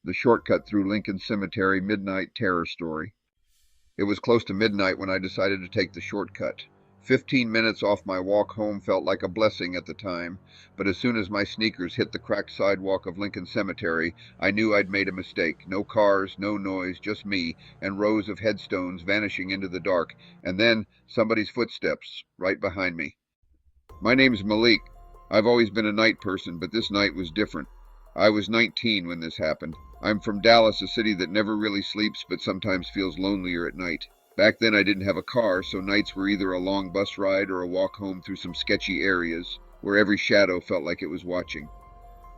The Shortcut Through Lincoln Cemetery Midnight Terror Story. It was close to midnight when I decided to take the shortcut. 15 minutes off my walk home felt like a blessing at the time, but as soon as my sneakers hit the cracked sidewalk of Lincoln Cemetery, I knew I'd made a mistake. No cars, no noise, just me, and rows of headstones vanishing into the dark, and then somebody's footsteps right behind me. My name's Malik. I've always been a night person, but this night was different. I was 19 when this happened. I'm from Dallas, a city that never really sleeps but sometimes feels lonelier at night. Back then I didn't have a car, so nights were either a long bus ride or a walk home through some sketchy areas where every shadow felt like it was watching.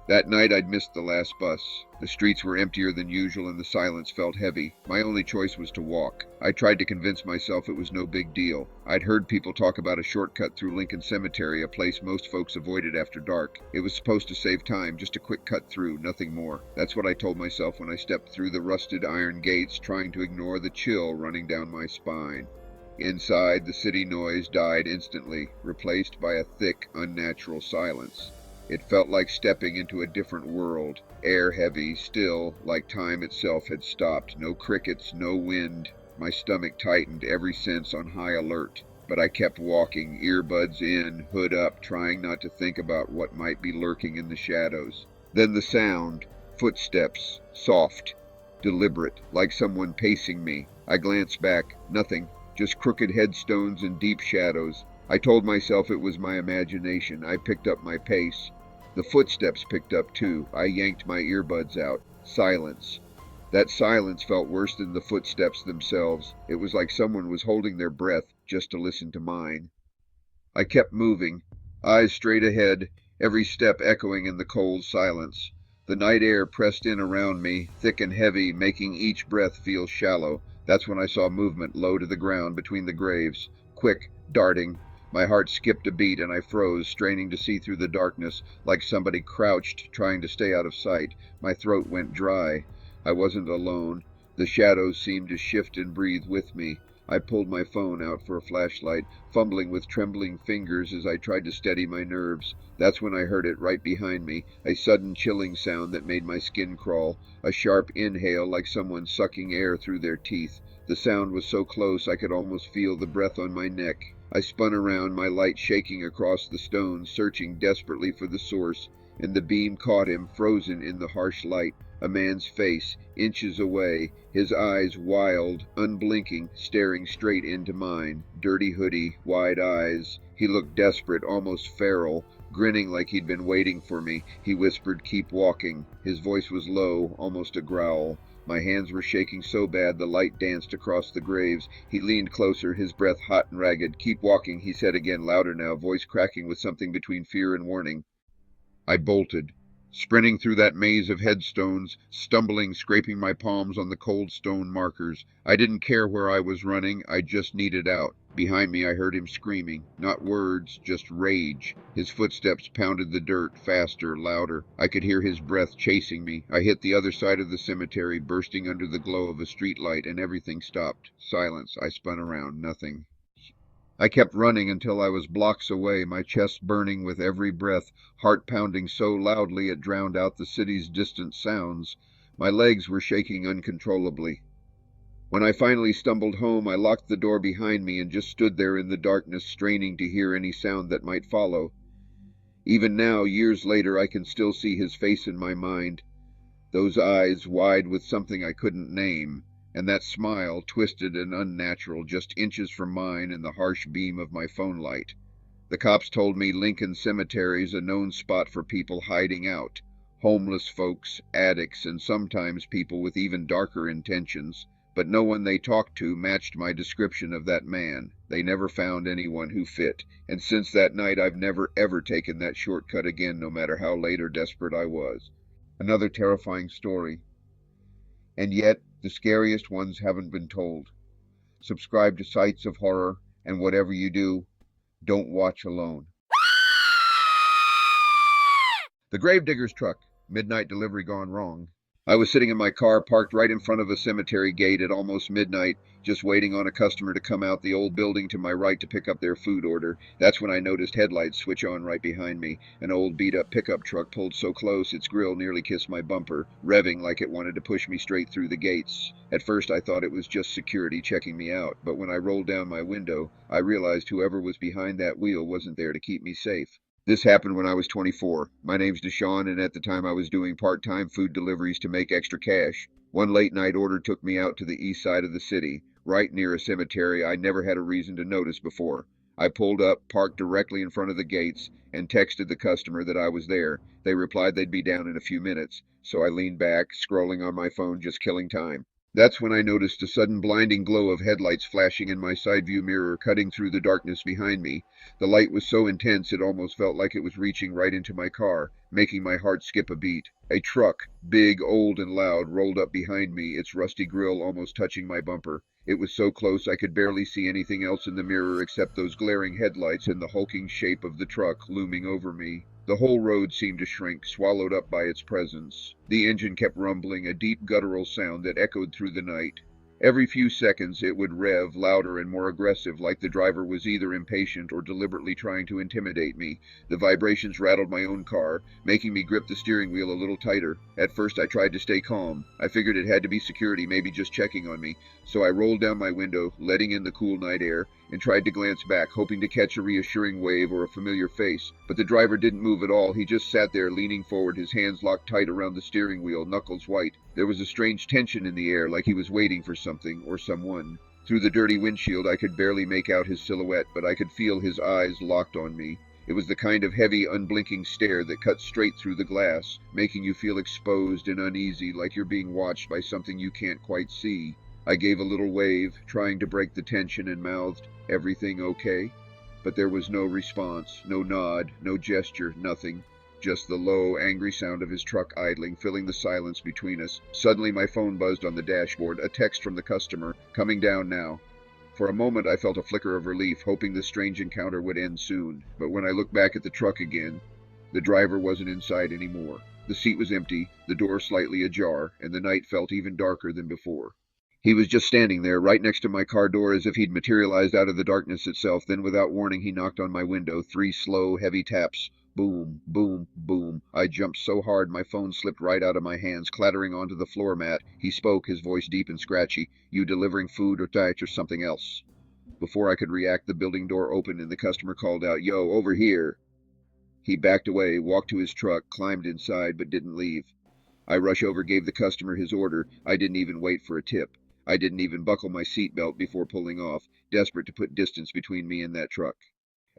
That night I'd missed the last bus. The streets were emptier than usual and the silence felt heavy. My only choice was to walk. I tried to convince myself it was no big deal. I'd heard people talk about a shortcut through Lincoln Cemetery, a place most folks avoided after dark. It was supposed to save time, just a quick cut through, nothing more. That's what I told myself when I stepped through the rusted iron gates, trying to ignore the chill running down my spine. Inside, the city noise died instantly, replaced by a thick, unnatural silence. It felt like stepping into a different world, air heavy, still, like time itself had stopped. No crickets, no wind. My stomach tightened, every sense on high alert. But I kept walking, earbuds in, hood up, trying not to think about what might be lurking in the shadows. Then the sound, footsteps, soft, deliberate, like someone pacing me. I glanced back, nothing, just crooked headstones and deep shadows. I told myself it was my imagination. I picked up my pace. The footsteps picked up too. I yanked my earbuds out. Silence. That silence felt worse than the footsteps themselves. It was like someone was holding their breath just to listen to mine. I kept moving, eyes straight ahead, every step echoing in the cold silence. The night air pressed in around me, thick and heavy, making each breath feel shallow. That's when I saw movement low to the ground between the graves. Quick, darting. My heart skipped a beat and I froze, straining to see through the darkness, like somebody crouched, trying to stay out of sight. My throat went dry. I wasn't alone. The shadows seemed to shift and breathe with me. I pulled my phone out for a flashlight, fumbling with trembling fingers as I tried to steady my nerves. That's when I heard it right behind me, a sudden chilling sound that made my skin crawl, a sharp inhale like someone sucking air through their teeth. The sound was so close I could almost feel the breath on my neck. I spun around, my light shaking across the stones, searching desperately for the source, and the beam caught him, frozen in the harsh light. A man's face, inches away, his eyes wild, unblinking, staring straight into mine. Dirty hoodie, wide eyes. He looked desperate, almost feral, grinning like he'd been waiting for me. He whispered, "Keep walking." His voice was low, almost a growl. My hands were shaking so bad the light danced across the graves. He leaned closer, his breath hot and ragged. "Keep walking," he said again, louder now, voice cracking with something between fear and warning. I bolted, sprinting through that maze of headstones, stumbling, scraping my palms on the cold stone markers. I didn't care where I was running, I just needed out. Behind me I heard him screaming, not words, just rage. His footsteps pounded the dirt, faster, louder. I could hear his breath chasing me. I hit the other side of the cemetery, bursting under the glow of a street light, and everything stopped. Silence. I spun around, nothing. I kept running until I was blocks away, my chest burning with every breath, heart pounding so loudly it drowned out the city's distant sounds. My legs were shaking uncontrollably. When I finally stumbled home, I locked the door behind me and just stood there in the darkness, straining to hear any sound that might follow. Even now, years later, I can still see his face in my mind, those eyes wide with something I couldn't name. And that smile, twisted and unnatural, just inches from mine in the harsh beam of my phone light. The cops told me Lincoln Cemetery's a known spot for people hiding out. Homeless folks, addicts, and sometimes people with even darker intentions. But no one they talked to matched my description of that man. They never found anyone who fit. And since that night I've never ever taken that shortcut again, no matter how late or desperate I was. Another terrifying story. And yet, the scariest ones haven't been told. Subscribe to Sites of Horror, and whatever you do, don't watch alone. The Gravedigger's Truck. Midnight delivery gone wrong. I was sitting in my car parked right in front of a cemetery gate at almost midnight, just waiting on a customer to come out the old building to my right to pick up their food order. That's when I noticed headlights switch on right behind me. An old beat-up pickup truck pulled so close its grill nearly kissed my bumper, revving like it wanted to push me straight through the gates. At first I thought it was just security checking me out, but when I rolled down my window, I realized whoever was behind that wheel wasn't there to keep me safe. This happened when I was 24. My name's Deshaun, and at the time I was doing part-time food deliveries to make extra cash. One late-night order took me out to the east side of the city, right near a cemetery I never had a reason to notice before. I pulled up, parked directly in front of the gates, and texted the customer that I was there. They replied they'd be down in a few minutes, so I leaned back, scrolling on my phone, just killing time. That's when I noticed a sudden blinding glow of headlights flashing in my side view mirror, cutting through the darkness behind me. The light was so intense it almost felt like it was reaching right into my car, making my heart skip a beat. A truck, big, old, and loud, rolled up behind me, its rusty grille almost touching my bumper. It was so close I could barely see anything else in the mirror except those glaring headlights and the hulking shape of the truck looming over me. The whole road seemed to shrink, swallowed up by its presence. The engine kept rumbling, a deep guttural sound that echoed through the night. Every few seconds it would rev, louder and more aggressive, like the driver was either impatient or deliberately trying to intimidate me. The vibrations rattled my own car, making me grip the steering wheel a little tighter. At first I tried to stay calm. I figured it had to be security, maybe just checking on me. So I rolled down my window, letting in the cool night air, and tried to glance back, hoping to catch a reassuring wave or a familiar face. But the driver didn't move at all. He just sat there, leaning forward, his hands locked tight around the steering wheel, knuckles white. There was a strange tension in the air, like he was waiting for something or someone. Through the dirty windshield I could barely make out his silhouette, but I could feel his eyes locked on me. It was the kind of heavy, unblinking stare that cuts straight through the glass, making you feel exposed and uneasy, like you're being watched by something you can't quite see. I gave a little wave, trying to break the tension, and mouthed, "Everything okay?" But there was no response, no nod, no gesture, nothing. Just the low, angry sound of his truck idling, filling the silence between us. Suddenly my phone buzzed on the dashboard, a text from the customer, "Coming down now." For a moment I felt a flicker of relief, hoping the strange encounter would end soon. But when I looked back at the truck again, the driver wasn't inside anymore. The seat was empty, the door slightly ajar, and the night felt even darker than before. He was just standing there, right next to my car door, as if he'd materialized out of the darkness itself. Then, without warning, he knocked on my window. 3 slow, heavy taps. Boom, boom, boom. I jumped so hard my phone slipped right out of my hands, clattering onto the floor mat. He spoke, his voice deep and scratchy. "You delivering food or diet or something else?" Before I could react, the building door opened and the customer called out, "Yo, over here." He backed away, walked to his truck, climbed inside, but didn't leave. I rushed over, gave the customer his order. I didn't even wait for a tip. I didn't even buckle my seatbelt before pulling off, desperate to put distance between me and that truck.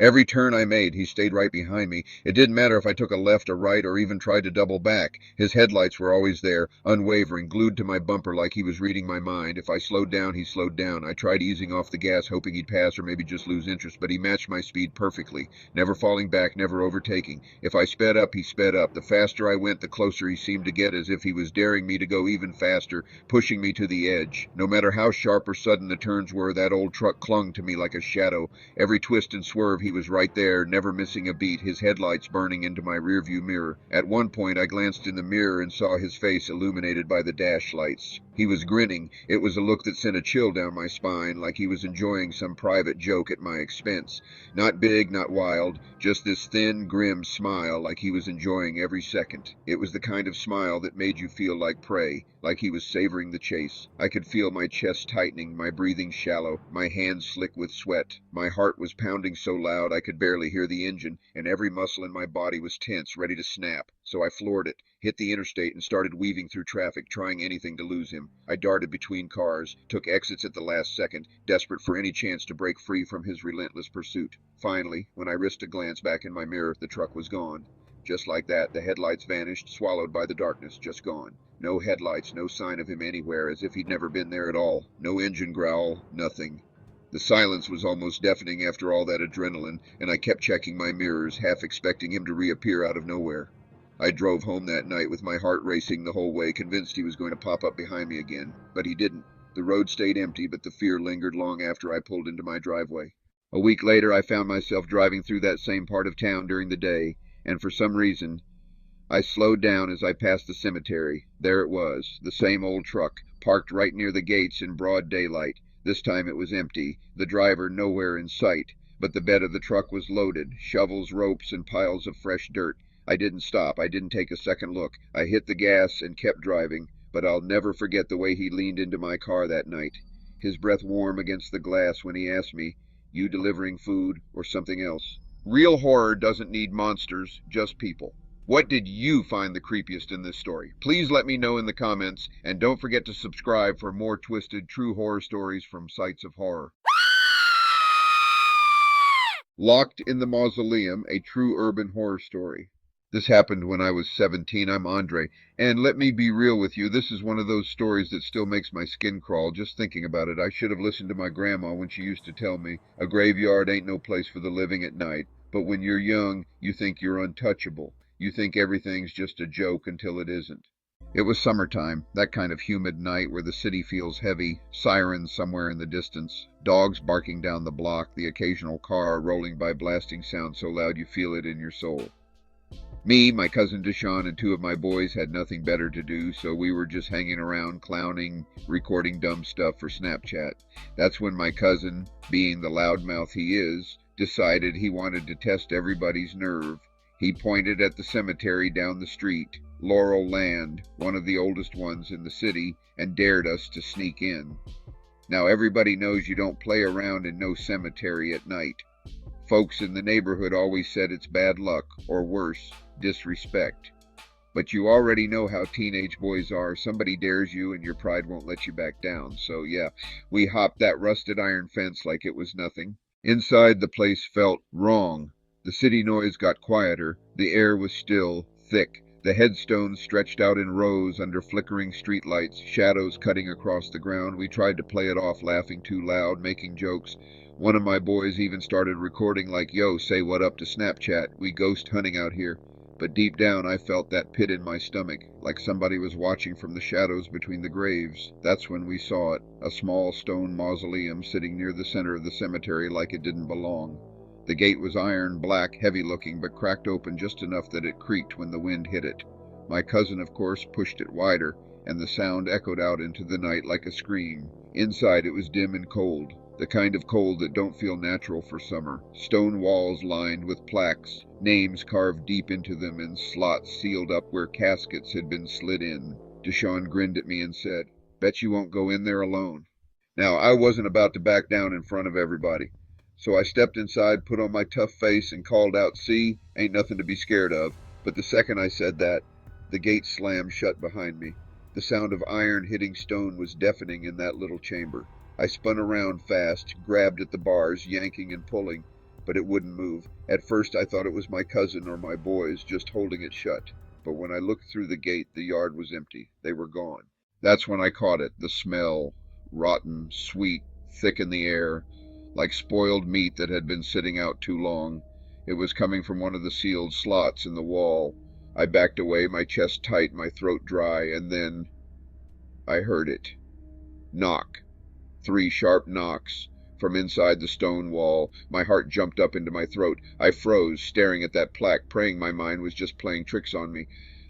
Every turn I made, he stayed right behind me. It didn't matter if I took a left or right or even tried to double back. His headlights were always there, unwavering, glued to my bumper like he was reading my mind. If I slowed down, he slowed down. I tried easing off the gas, hoping he'd pass or maybe just lose interest, but he matched my speed perfectly, never falling back, never overtaking. If I sped up, he sped up. The faster I went, the closer he seemed to get, as if he was daring me to go even faster, pushing me to the edge. No matter how sharp or sudden the turns were, that old truck clung to me like a shadow. Every twist and swerve, he was right there, never missing a beat, his headlights burning into my rearview mirror. At one point, I glanced in the mirror and saw his face illuminated by the dash lights. He was grinning. It was a look that sent a chill down my spine, like he was enjoying some private joke at my expense. Not big, not wild, just this thin, grim smile, like he was enjoying every second. It was the kind of smile that made you feel like prey, like he was savoring the chase. I could feel my chest tightening, my breathing shallow, my hands slick with sweat. My heart was pounding so loud I could barely hear the engine, and every muscle in my body was tense, ready to snap. So I floored it, hit the interstate, and started weaving through traffic, trying anything to lose him. I darted between cars, took exits at the last second, desperate for any chance to break free from his relentless pursuit. Finally, when I risked a glance back in my mirror, the truck was gone. Just like that, the headlights vanished, swallowed by the darkness, just gone. No headlights, no sign of him anywhere, as if he'd never been there at all. No engine growl, nothing. The silence was almost deafening after all that adrenaline, and I kept checking my mirrors, half expecting him to reappear out of nowhere. I drove home that night with my heart racing the whole way, convinced he was going to pop up behind me again. But he didn't. The road stayed empty, but the fear lingered long after I pulled into my driveway. A week later, I found myself driving through that same part of town during the day, and for some reason, I slowed down as I passed the cemetery. There it was, the same old truck, parked right near the gates in broad daylight. This time it was empty, the driver nowhere in sight, but the bed of the truck was loaded, shovels, ropes, and piles of fresh dirt. I didn't stop. I didn't take a second look. I hit the gas and kept driving, but I'll never forget the way he leaned into my car that night, his breath warm against the glass when he asked me, "You delivering food or something else?" Real horror doesn't need monsters, just people. What did you find the creepiest in this story? Please let me know in the comments, and don't forget to subscribe for more twisted, true horror stories from Sites of Horror. Locked in the Mausoleum, a true urban horror story. This happened when I was 17. I'm Andre, and let me be real with you, this is one of those stories that still makes my skin crawl just thinking about it. I should have listened to my grandma when she used to tell me, a graveyard ain't no place for the living at night, but when you're young, you think you're untouchable. You think everything's just a joke until it isn't. It was summertime, that kind of humid night where the city feels heavy, sirens somewhere in the distance, dogs barking down the block, the occasional car rolling by blasting sound so loud you feel it in your soul. Me, my cousin Deshaun, and two of my boys had nothing better to do, so we were just hanging around, clowning, recording dumb stuff for Snapchat. That's when my cousin, being the loudmouth he is, decided he wanted to test everybody's nerve. He pointed at the cemetery down the street, Laurel Land, one of the oldest ones in the city, and dared us to sneak in. Now everybody knows you don't play around in no cemetery at night. Folks in the neighborhood always said it's bad luck, or worse, disrespect. But you already know how teenage boys are. Somebody dares you and your pride won't let you back down. So yeah, we hopped that rusted iron fence like it was nothing. Inside, the place felt wrong. The city noise got quieter. The air was still, thick. The headstones stretched out in rows under flickering streetlights, shadows cutting across the ground. We tried to play it off, laughing too loud, making jokes. One of my boys even started recording like, "Yo, say what up to Snapchat. We ghost hunting out here." But deep down I felt that pit in my stomach, like somebody was watching from the shadows between the graves. That's when we saw it, a small stone mausoleum sitting near the center of the cemetery like it didn't belong. The gate was iron, black, heavy-looking, but cracked open just enough that it creaked when the wind hit it. My cousin, of course, pushed it wider, and the sound echoed out into the night like a scream. Inside it was dim and cold, the kind of cold that don't feel natural for summer. Stone walls lined with plaques, names carved deep into them, and slots sealed up where caskets had been slid in. Deshaun grinned at me and said, "Bet you won't go in there alone." Now, I wasn't about to back down in front of everybody. So I stepped inside, put on my tough face, and called out, "See, ain't nothing to be scared of." But the second I said that, the gate slammed shut behind me. The sound of iron hitting stone was deafening in that little chamber. I spun around fast, grabbed at the bars, yanking and pulling, but it wouldn't move. At first I thought it was my cousin or my boys just holding it shut. But when I looked through the gate, the yard was empty. They were gone. That's when I caught it, the smell, rotten, sweet, thick in the air, like spoiled meat that had been sitting out too long. It was coming from one of the sealed slots in the wall. I backed away, my chest tight, my throat dry, and then I heard it. Knock. 3 sharp knocks from inside the stone wall. My heart jumped up into my throat. I froze, staring at that plaque, praying my mind was just playing tricks on me.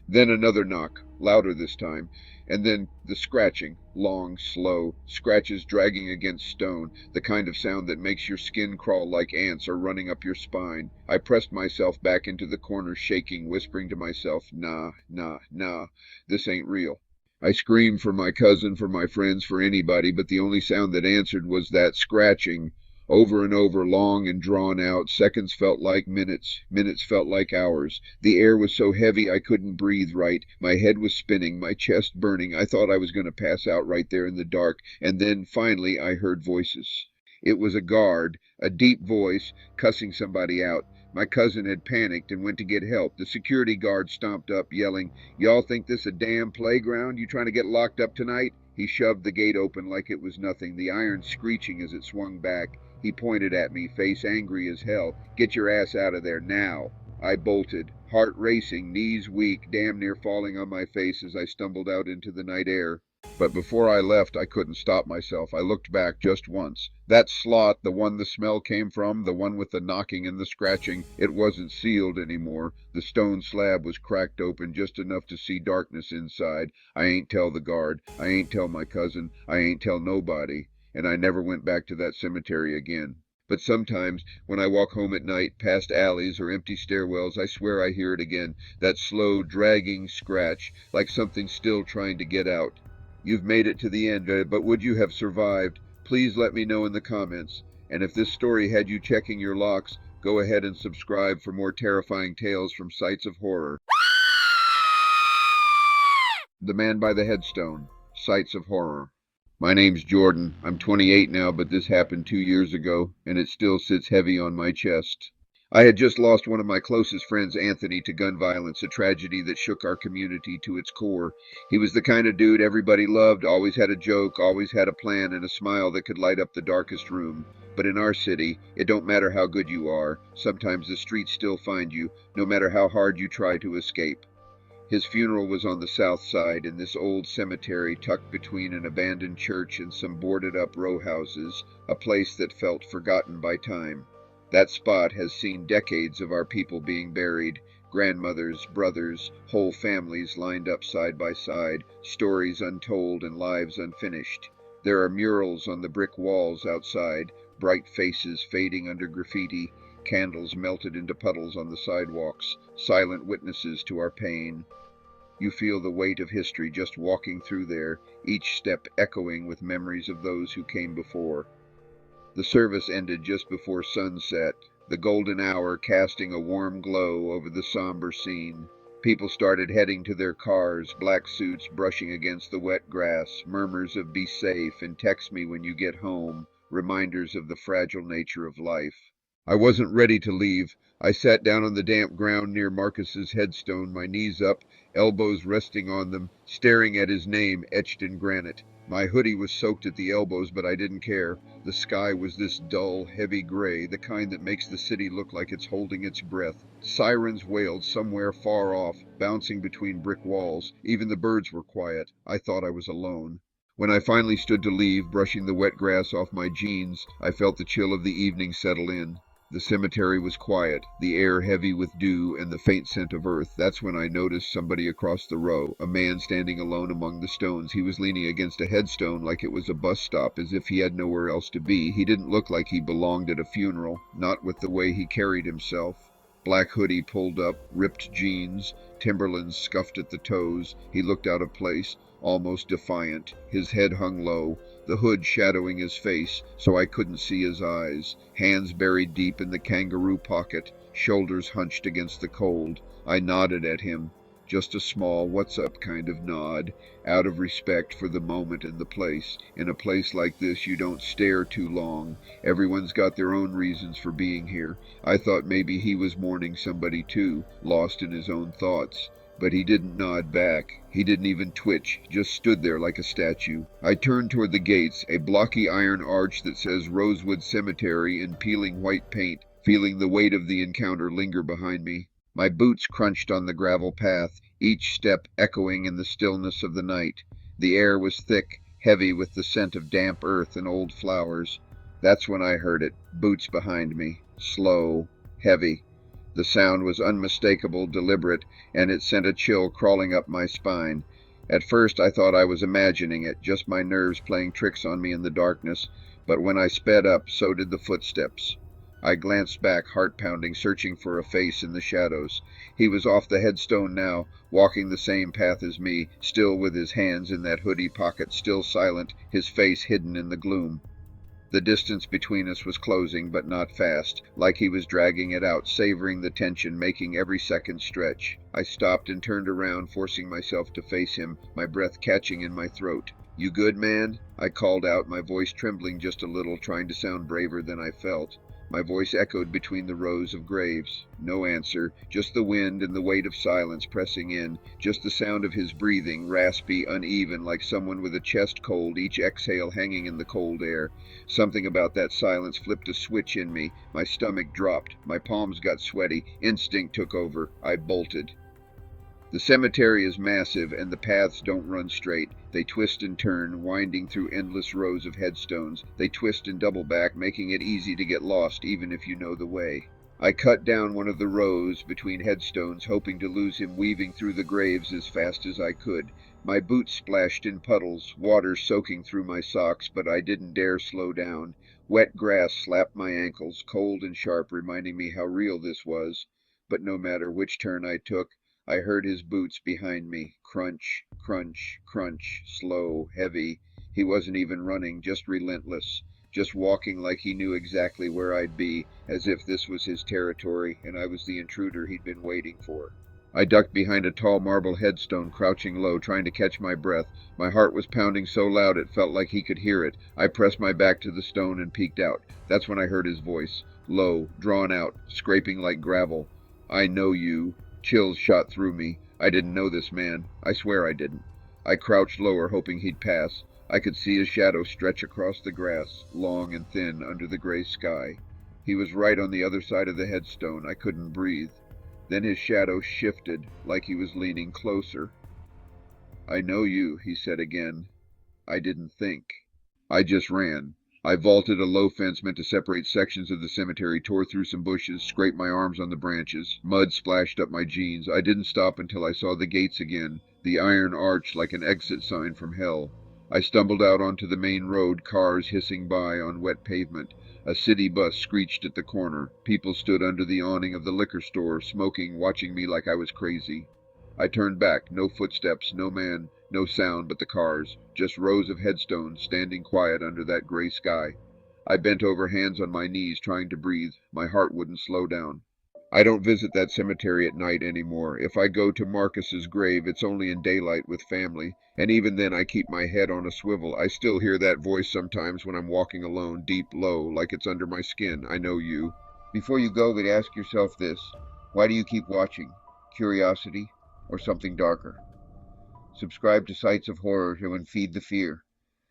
Then another knock, louder this time, and then the scratching, long, slow, scratches dragging against stone, the kind of sound that makes your skin crawl like ants or running up your spine. I pressed myself back into the corner, shaking, whispering to myself, "Nah, nah, nah, this ain't real." I screamed for my cousin, for my friends, for anybody, but the only sound that answered was that scratching. Over and over, long and drawn out. Seconds felt like minutes. Minutes felt like hours. The air was so heavy I couldn't breathe right. My head was spinning, my chest burning. I thought I was going to pass out right there in the dark. And then, finally, I heard voices. It was a guard, a deep voice, cussing somebody out. My cousin had panicked and went to get help. The security guard stomped up, yelling, "Y'all think this a damn playground? You trying to get locked up tonight?" He shoved the gate open like it was nothing, the iron screeching as it swung back. He pointed at me, face angry as hell. "Get your ass out of there, now." I bolted, heart racing, knees weak, damn near falling on my face as I stumbled out into the night air. But before I left, I couldn't stop myself. I looked back just once. That slot, the one the smell came from, the one with the knocking and the scratching, it wasn't sealed anymore. The stone slab was cracked open just enough to see darkness inside. I ain't tell the guard. I ain't tell my cousin. I ain't tell nobody. And I never went back to that cemetery again. But sometimes, when I walk home at night, past alleys or empty stairwells, I swear I hear it again. That slow, dragging scratch, like something still trying to get out. You've made it to the end, but would you have survived? Please let me know in the comments. And if this story had you checking your locks, go ahead and subscribe for more terrifying tales from sites of horror. The Man by the Headstone, Sites of Horror. My name's Jordan. I'm 28 now, but this happened 2 years ago, and it still sits heavy on my chest. I had just lost one of my closest friends, Anthony, to gun violence, a tragedy that shook our community to its core. He was the kind of dude everybody loved, always had a joke, always had a plan, and a smile that could light up the darkest room. But in our city, it don't matter how good you are. Sometimes the streets still find you, no matter how hard you try to escape. His funeral was on the south side, in this old cemetery tucked between an abandoned church and some boarded-up row houses, a place that felt forgotten by time. That spot has seen decades of our people being buried, grandmothers, brothers, whole families lined up side by side, stories untold and lives unfinished. There are murals on the brick walls outside, bright faces fading under graffiti, candles melted into puddles on the sidewalks, silent witnesses to our pain. You feel the weight of history just walking through there, each step echoing with memories of those who came before. The service ended just before sunset, the golden hour casting a warm glow over the somber scene. People started heading to their cars, black suits brushing against the wet grass, murmurs of "be safe" and "text me when you get home," reminders of the fragile nature of life. I wasn't ready to leave. I sat down on the damp ground near Marcus's headstone, my knees up, elbows resting on them, staring at his name etched in granite. My hoodie was soaked at the elbows, but I didn't care. The sky was this dull, heavy gray, the kind that makes the city look like it's holding its breath. Sirens wailed somewhere far off, bouncing between brick walls. Even the birds were quiet. I thought I was alone. When I finally stood to leave, brushing the wet grass off my jeans, I felt the chill of the evening settle in. The cemetery was quiet, the air heavy with dew and the faint scent of earth. That's when I noticed somebody across the row, a man standing alone among the stones. He was leaning against a headstone like it was a bus stop, as if he had nowhere else to be. He didn't look like he belonged at a funeral, not with the way he carried himself. Black hoodie pulled up, ripped jeans, Timberlands scuffed at the toes. He looked out of place, almost defiant. His head hung low, the hood shadowing his face so I couldn't see his eyes, hands buried deep in the kangaroo pocket, shoulders hunched against the cold. I nodded at him, just a small "what's up" kind of nod, out of respect for the moment and the place. In a place like this you don't stare too long. Everyone's got their own reasons for being here. I thought maybe he was mourning somebody too, lost in his own thoughts. But he didn't nod back. He didn't even twitch, just stood there like a statue. I turned toward the gates, a blocky iron arch that says Rosewood Cemetery in peeling white paint, feeling the weight of the encounter linger behind me. My boots crunched on the gravel path, each step echoing in the stillness of the night. The air was thick, heavy with the scent of damp earth and old flowers. That's when I heard it, boots behind me, slow, heavy. The sound was unmistakable, deliberate, and it sent a chill crawling up my spine. At first I thought I was imagining it, just my nerves playing tricks on me in the darkness, but when I sped up, so did the footsteps. I glanced back, heart-pounding, searching for a face in the shadows. He was off the headstone now, walking the same path as me, still with his hands in that hoodie pocket, still silent, his face hidden in the gloom. The distance between us was closing, but not fast, like he was dragging it out, savoring the tension, making every second stretch. I stopped and turned around, forcing myself to face him, my breath catching in my throat. "You good, man?" I called out, my voice trembling just a little, trying to sound braver than I felt. My voice echoed between the rows of graves. No answer, just the wind and the weight of silence pressing in, just the sound of his breathing, raspy, uneven, like someone with a chest cold, each exhale hanging in the cold air. Something about that silence flipped a switch in me. My stomach dropped, my palms got sweaty, instinct took over. I bolted. The cemetery is massive, and the paths don't run straight. They twist and turn, winding through endless rows of headstones. They twist and double back, making it easy to get lost even if you know the way. I cut down one of the rows between headstones, hoping to lose him weaving through the graves as fast as I could. My boots splashed in puddles, water soaking through my socks, but I didn't dare slow down. Wet grass slapped my ankles, cold and sharp, reminding me how real this was. But no matter which turn I took, I heard his boots behind me. Crunch, crunch, crunch, slow, heavy. He wasn't even running, just relentless. Just walking like he knew exactly where I'd be, as if this was his territory and I was the intruder he'd been waiting for. I ducked behind a tall marble headstone, crouching low, trying to catch my breath. My heart was pounding so loud it felt like he could hear it. I pressed my back to the stone and peeked out. That's when I heard his voice, low, drawn out, scraping like gravel. "I know you." Chills shot through me. I didn't know this man. I swear I didn't. I crouched lower, hoping he'd pass. I could see his shadow stretch across the grass, long and thin under the gray sky. He was right on the other side of the headstone. I couldn't breathe. Then his shadow shifted, like he was leaning closer. "I know you," he said again. I didn't think. I just ran. I vaulted a low fence meant to separate sections of the cemetery, tore through some bushes, scraped my arms on the branches. Mud splashed up my jeans. I didn't stop until I saw the gates again, the iron arch like an exit sign from hell. I stumbled out onto the main road, cars hissing by on wet pavement. A city bus screeched at the corner. People stood under the awning of the liquor store, smoking, watching me like I was crazy. I turned back. No footsteps, no man, no sound but the cars. Just rows of headstones standing quiet under that gray sky. I bent over, hands on my knees, trying to breathe. My heart wouldn't slow down. I don't visit that cemetery at night anymore. If I go to Marcus's grave, it's only in daylight with family. And even then I keep my head on a swivel. I still hear that voice sometimes when I'm walking alone, deep, low, like it's under my skin. "I know you." Before you go, but ask yourself this. Why do you keep watching? Curiosity or something darker? Subscribe to Sites of Horror to feed the fear.